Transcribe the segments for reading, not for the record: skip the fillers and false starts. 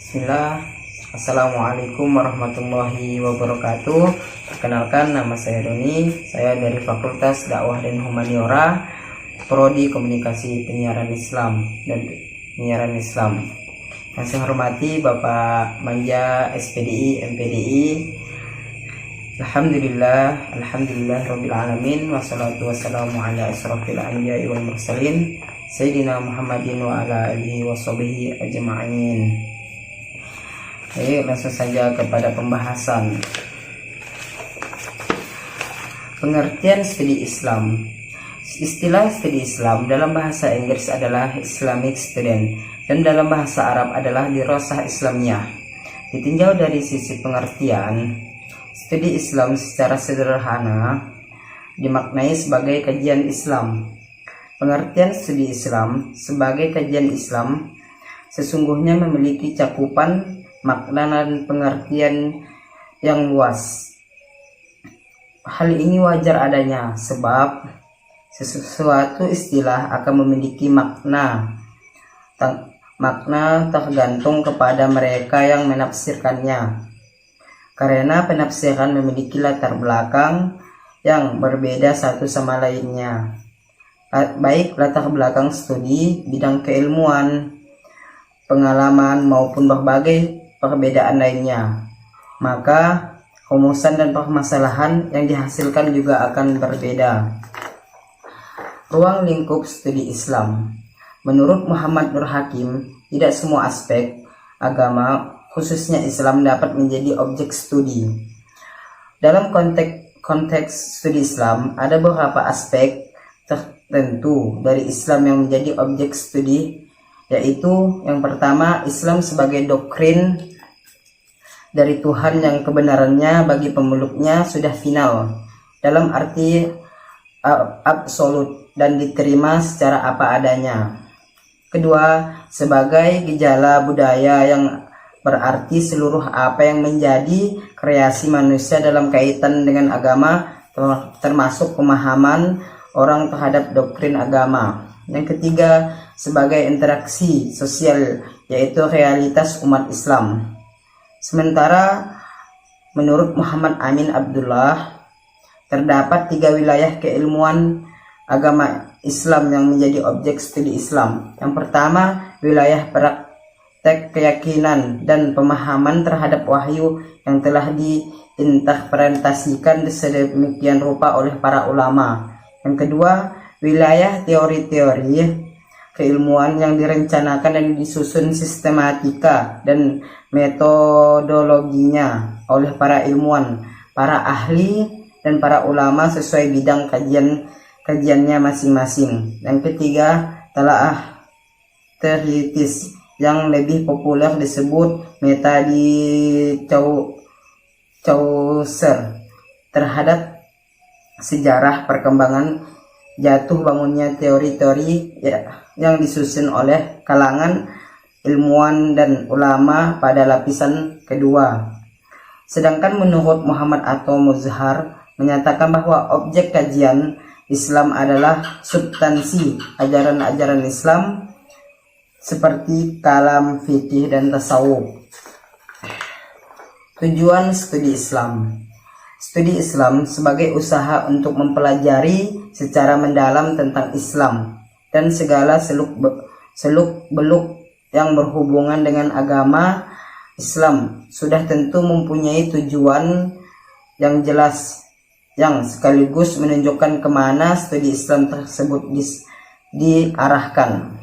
Bismillah. Assalamualaikum warahmatullahi wabarakatuh. Perkenalkan, nama saya Doni. Saya dari Fakultas Dakwah dan Humaniora, Prodi Komunikasi Penyiaran Islam dan Penyiaran Islam. Yang saya hormati Bapak Manja SPDI, MPDI. Alhamdulillah Rabbil Alamin. Wassalatu wassalamu ala asrafil anbiya'i wal mursalin Sayyidina Muhammadin wa ala alihi wa sahbihi ajma'in. Baik, langsung saja kepada pembahasan. Pengertian studi Islam. Istilah studi Islam dalam bahasa Inggris adalah Islamic student dan dalam bahasa Arab adalah dirasah Islamiyah. Ditinjau dari sisi pengertian, studi Islam secara sederhana dimaknai sebagai kajian Islam. Pengertian studi Islam sebagai kajian Islam sesungguhnya memiliki cakupan makna dan pengertian yang luas. Hal ini wajar adanya sebab sesuatu istilah akan memiliki makna tergantung kepada mereka yang menafsirkannya. Karena penafsiran memiliki latar belakang yang berbeda satu sama lainnya, baik latar belakang studi, bidang keilmuan, pengalaman maupun berbagai perbedaan lainnya. Maka rumusan dan permasalahan yang dihasilkan juga akan berbeda. Ruang lingkup studi Islam. Menurut Muhammad Nur Hakim, tidak semua aspek agama, khususnya Islam, dapat menjadi objek studi. Dalam konteks studi Islam, ada beberapa aspek tertentu dari Islam yang menjadi objek studi, yaitu yang pertama, Islam sebagai doktrin dari Tuhan yang kebenarannya bagi pemeluknya sudah final dalam arti absolut dan diterima secara apa adanya. Kedua, sebagai gejala budaya yang berarti seluruh apa yang menjadi kreasi manusia dalam kaitan dengan agama, termasuk pemahaman orang terhadap doktrin agama. Yang ketiga, sebagai interaksi sosial, yaitu realitas umat Islam. Sementara menurut Muhammad Amin Abdullah, terdapat 3 wilayah keilmuan agama Islam yang menjadi objek studi Islam. Yang pertama, wilayah praktek keyakinan dan pemahaman terhadap wahyu yang telah diinterpretasikan sedemikian rupa oleh para ulama. Yang kedua, wilayah teori-teori keilmuan yang direncanakan dan disusun sistematika dan metodologinya oleh para ilmuwan, para ahli, dan para ulama sesuai bidang kajiannya masing-masing. Yang ketiga, telaah teoritis yang lebih populer disebut metode Chaucer terhadap sejarah perkembangan jatuh bangunnya teori-teori yang disusun oleh kalangan ilmuwan dan ulama pada lapisan kedua. Sedangkan menurut Muhammad Atau Muzhar menyatakan bahwa objek kajian Islam adalah substansi ajaran-ajaran Islam seperti kalam, fikih, dan tasawuf. Tujuan studi Islam. Studi Islam sebagai usaha untuk mempelajari secara mendalam tentang Islam dan segala seluk-beluk yang berhubungan dengan agama Islam sudah tentu mempunyai tujuan yang jelas yang sekaligus menunjukkan kemana studi Islam tersebut diarahkan.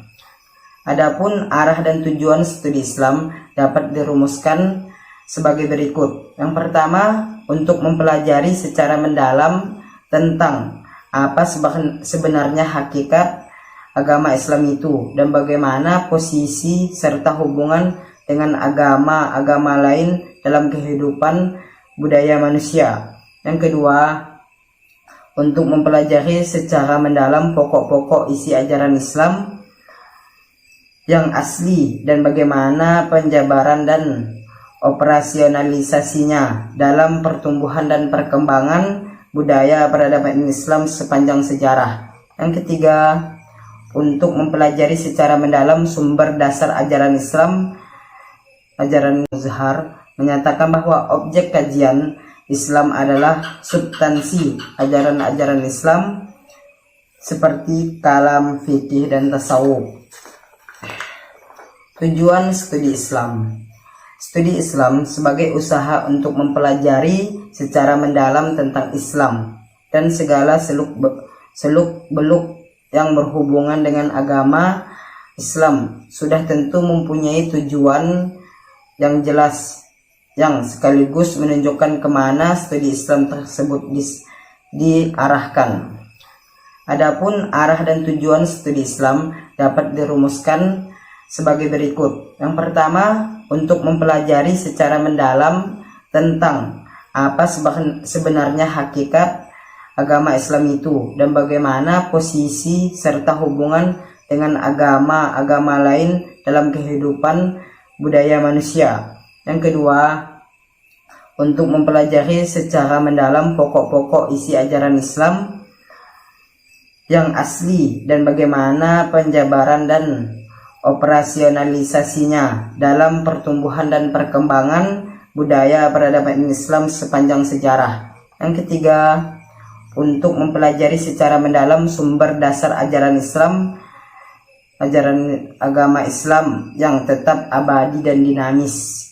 Adapun arah dan tujuan studi Islam dapat dirumuskan sebagai berikut. Yang pertama, untuk mempelajari secara mendalam tentang apa sebenarnya hakikat agama Islam itu dan bagaimana posisi serta hubungan dengan agama-agama lain dalam kehidupan budaya manusia. Yang kedua, untuk mempelajari secara mendalam pokok-pokok isi ajaran Islam yang asli dan bagaimana penjabaran dan operasionalisasinya dalam pertumbuhan dan perkembangan budaya peradaban Islam sepanjang sejarah. Yang ketiga, untuk mempelajari secara mendalam sumber dasar ajaran Islam ajaran Muzhar menyatakan bahwa objek kajian Islam adalah substansi ajaran-ajaran Islam seperti kalam, fikih, dan tasawuf. Tujuan studi Islam. Studi Islam sebagai usaha untuk mempelajari secara mendalam tentang Islam dan segala seluk-beluk yang berhubungan dengan agama Islam sudah tentu mempunyai tujuan yang jelas yang sekaligus menunjukkan kemana studi Islam tersebut diarahkan. Adapun arah dan tujuan studi Islam dapat dirumuskan sebagai berikut. Yang pertama, untuk mempelajari secara mendalam tentang apa sebenarnya hakikat agama Islam itu dan bagaimana posisi serta hubungan dengan agama-agama lain dalam kehidupan budaya manusia. Yang kedua, untuk mempelajari secara mendalam pokok-pokok isi ajaran Islam yang asli dan bagaimana penjabaran dan operasionalisasinya dalam pertumbuhan dan perkembangan budaya peradaban Islam sepanjang sejarah. Yang ketiga, untuk mempelajari secara mendalam sumber dasar ajaran Islam, ajaran agama Islam yang tetap abadi dan dinamis,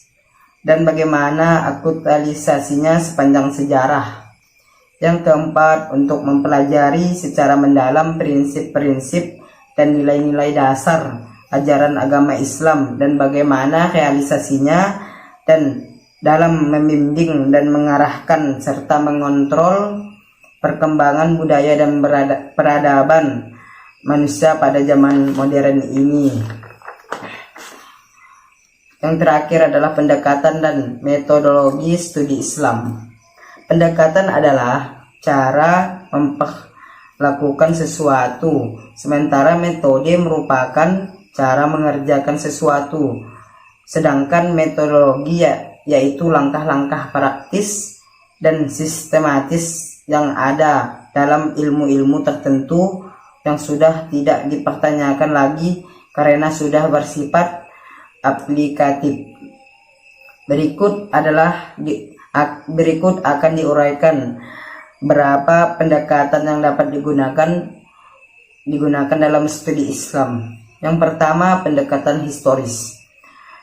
dan bagaimana aktualisasinya sepanjang sejarah. Yang keempat, untuk mempelajari secara mendalam prinsip-prinsip dan nilai-nilai dasar ajaran agama Islam dan bagaimana realisasinya dan dalam membimbing dan mengarahkan serta mengontrol perkembangan budaya dan peradaban manusia pada zaman modern ini. Yang terakhir adalah pendekatan dan metodologi studi Islam. Pendekatan adalah cara memperlakukan sesuatu, sementara metode merupakan cara mengerjakan sesuatu. Sedangkan metodologi yaitu langkah-langkah praktis dan sistematis yang ada dalam ilmu-ilmu tertentu yang sudah tidak dipertanyakan lagi karena sudah bersifat aplikatif. Berikut akan diuraikan berapa pendekatan yang dapat digunakan dalam studi Islam. Yang pertama, pendekatan historis.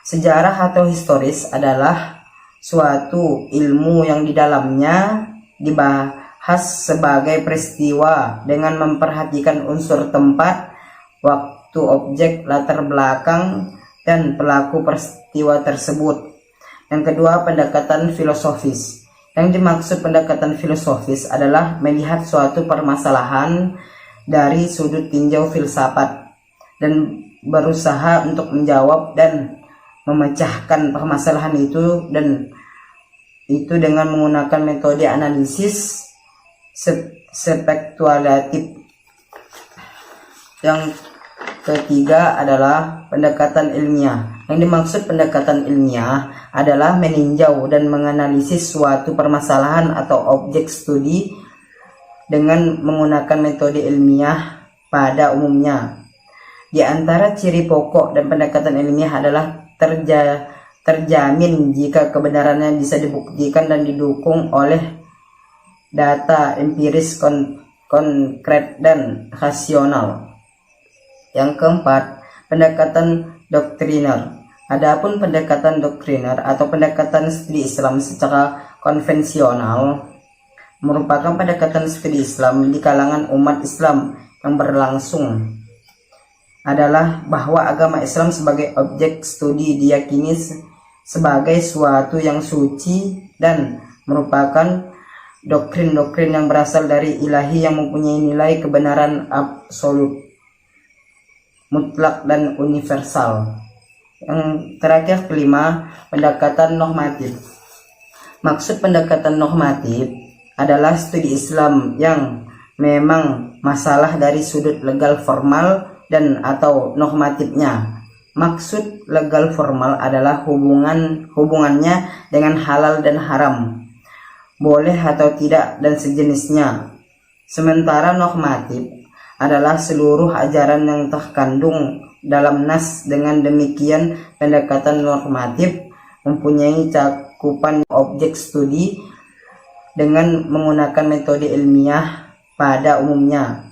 Sejarah atau historis adalah suatu ilmu yang di dalamnya dibahas sebagai peristiwa dengan memperhatikan unsur tempat, waktu, objek, latar belakang, dan pelaku peristiwa tersebut. Yang kedua, pendekatan filosofis. Yang dimaksud pendekatan filosofis adalah melihat suatu permasalahan dari sudut tinjau filsafat dan berusaha untuk menjawab dan memecahkan permasalahan itu dengan menggunakan metode analisis spekulatif. Yang ketiga adalah pendekatan ilmiah. Yang dimaksud pendekatan ilmiah adalah meninjau dan menganalisis suatu permasalahan atau objek studi dengan menggunakan metode ilmiah pada umumnya. Di antara ciri pokok dan pendekatan ilmiah adalah terjamin jika kebenarannya bisa dibuktikan dan didukung oleh data empiris konkret dan rasional. Yang keempat, pendekatan doktriner. Adapun pendekatan doktriner atau pendekatan studi Islam secara konvensional merupakan pendekatan studi Islam di kalangan umat Islam yang berlangsung adalah bahwa agama Islam sebagai objek studi diyakini sebagai suatu yang suci dan merupakan doktrin-doktrin yang berasal dari ilahi yang mempunyai nilai kebenaran absolut, mutlak dan universal. Yang terakhir, kelima, pendekatan normatif. Maksud pendekatan normatif adalah studi Islam yang memang masalah dari sudut legal formal dan atau normatifnya. Maksud legal formal adalah hubungannya dengan halal dan haram, boleh atau tidak dan sejenisnya. Sementara normatif adalah seluruh ajaran yang terkandung dalam nas. Dengan demikian, pendekatan normatif mempunyai cakupan objek studi dengan menggunakan metode ilmiah pada umumnya.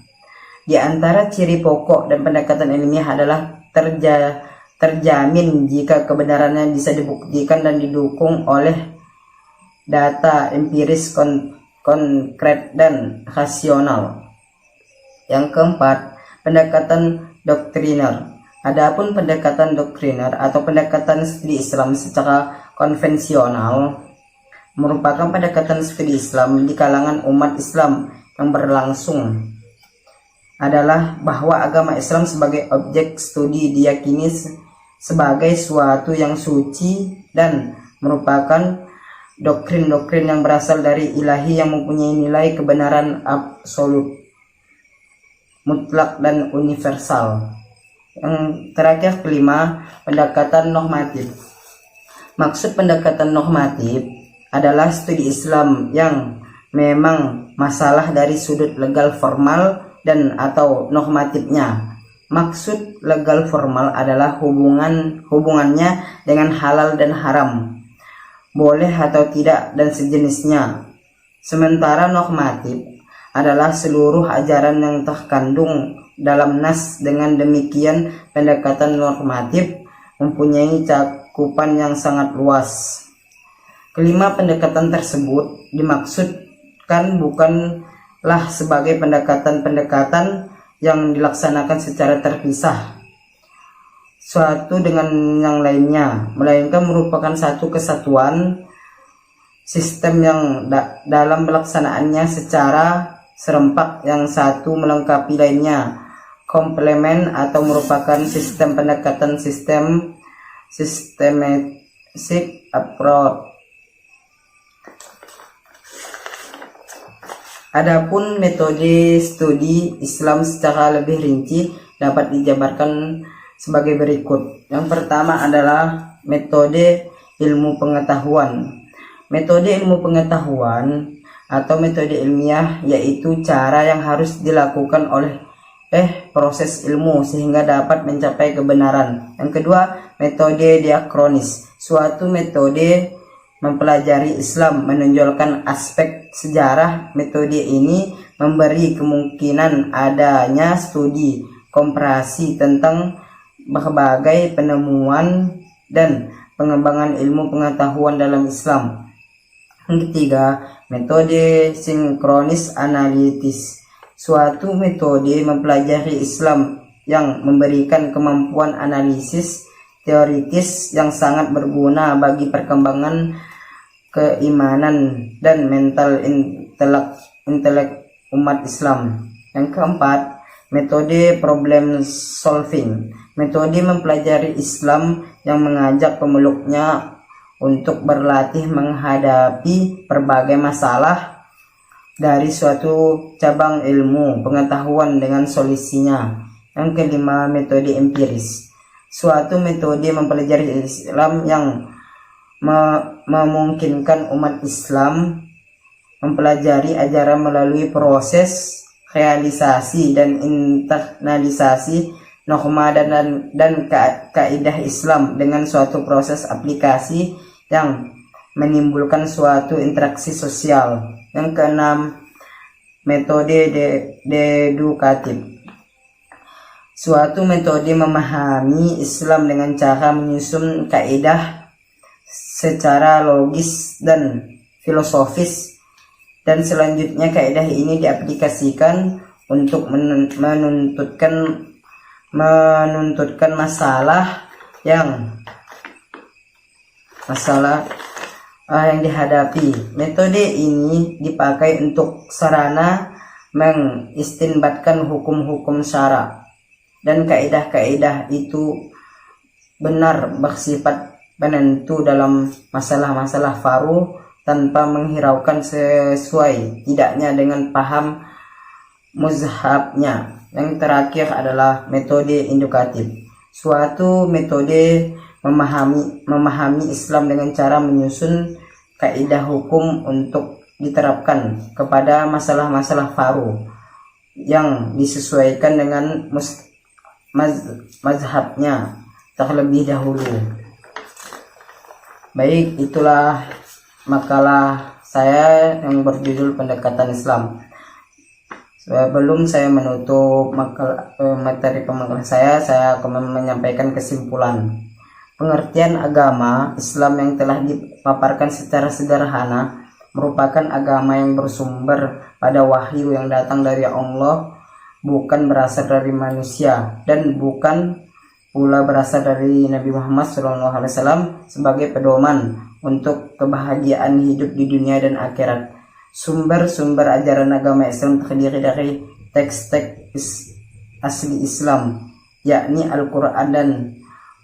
Di antara ciri pokok dan pendekatan ilmiah adalah terjamin jika kebenarannya bisa dibuktikan dan didukung oleh data empiris konkret dan rasional. Yang keempat, pendekatan doktriner. Adapun pendekatan doktriner atau pendekatan studi Islam secara konvensional merupakan pendekatan studi Islam di kalangan umat Islam yang berlangsung adalah bahwa agama Islam sebagai objek studi diyakini sebagai suatu yang suci dan merupakan doktrin-doktrin yang berasal dari ilahi yang mempunyai nilai kebenaran absolut, mutlak dan universal. Yang terakhir kelima, pendekatan normatif. Maksud pendekatan normatif adalah studi Islam yang memang masalah dari sudut legal formal dan atau normatifnya. Maksud legal formal adalah hubungannya dengan halal dan haram, boleh atau tidak dan sejenisnya. Sementara normatif adalah seluruh ajaran yang terkandung dalam nas. Dengan demikian, pendekatan normatif mempunyai cakupan yang sangat luas. Kelima pendekatan tersebut dimaksudkan bukanlah sebagai pendekatan-pendekatan yang dilaksanakan secara terpisah suatu dengan yang lainnya, melainkan merupakan satu kesatuan sistem yang dalam pelaksanaannya secara serempak yang satu melengkapi lainnya, komplemen atau merupakan sistem pendekatan systematic approach. Adapun metode studi Islam secara lebih rinci dapat dijabarkan sebagai berikut. Yang pertama adalah metode ilmu pengetahuan. Metode ilmu pengetahuan atau metode ilmiah yaitu cara yang harus dilakukan oleh proses ilmu sehingga dapat mencapai kebenaran. Yang kedua, metode diakronis. Suatu metode mempelajari Islam menonjolkan aspek sejarah. Metode ini memberi kemungkinan adanya studi komparasi tentang berbagai penemuan dan pengembangan ilmu pengetahuan dalam Islam. Yang ketiga, metode sinkronis analitis. Suatu metode mempelajari Islam yang memberikan kemampuan analisis teoritis yang sangat berguna bagi perkembangan keimanan dan mental intelek umat Islam. Yang keempat, metode problem solving. Metode mempelajari Islam yang mengajak pemeluknya untuk berlatih menghadapi berbagai masalah dari suatu cabang ilmu pengetahuan dengan solusinya. Yang kelima, metode empiris. Suatu metode mempelajari Islam yang memungkinkan umat Islam mempelajari ajaran melalui proses realisasi dan internalisasi norma dan kaidah Islam dengan suatu proses aplikasi yang menimbulkan suatu interaksi sosial. Yang keenam, metode dedukatif. Suatu metode memahami Islam dengan cara menyusun kaidah secara logis dan filosofis, dan selanjutnya kaidah ini diaplikasikan untuk menuntutkan masalah yang dihadapi. Metode ini dipakai untuk sarana mengistinbatkan hukum-hukum syara, dan kaidah-kaidah itu benar bersifat penentu dalam masalah-masalah faru tanpa menghiraukan sesuai tidaknya dengan paham muzhabnya. Yang terakhir adalah metode indukatif. Suatu metode memahami Islam dengan cara menyusun kaidah hukum untuk diterapkan kepada masalah-masalah faru yang disesuaikan dengan mazhabnya terlebih dahulu. Baik, itulah makalah saya yang berjudul Pendekatan Islam. Sebelum saya menutup materi pemakalan saya akan menyampaikan kesimpulan. Pengertian agama Islam yang telah dipaparkan secara sederhana merupakan agama yang bersumber pada wahyu yang datang dari Allah, bukan berasal dari manusia, dan bukan pula berasal dari Nabi Muhammad SAW sebagai pedoman untuk kebahagiaan hidup di dunia dan akhirat. Sumber-sumber ajaran agama Islam terdiri dari teks-teks asli Islam, yakni Al-Quran dan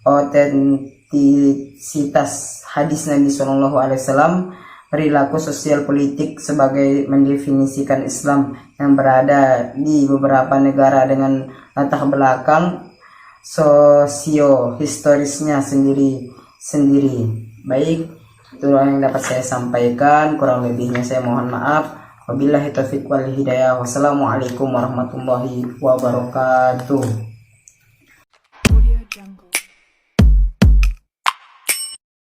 otentisitas hadis Nabi SAW. Perilaku sosial politik sebagai mendefinisikan Islam yang berada di beberapa negara dengan latar belakang sosio-historisnya sendiri-sendiri. Baik, itulah yang dapat saya sampaikan, kurang lebihnya saya mohon maaf. Wabillahi taufiq wal hidayah. Wassalamualaikum warahmatullahi wabarakatuh.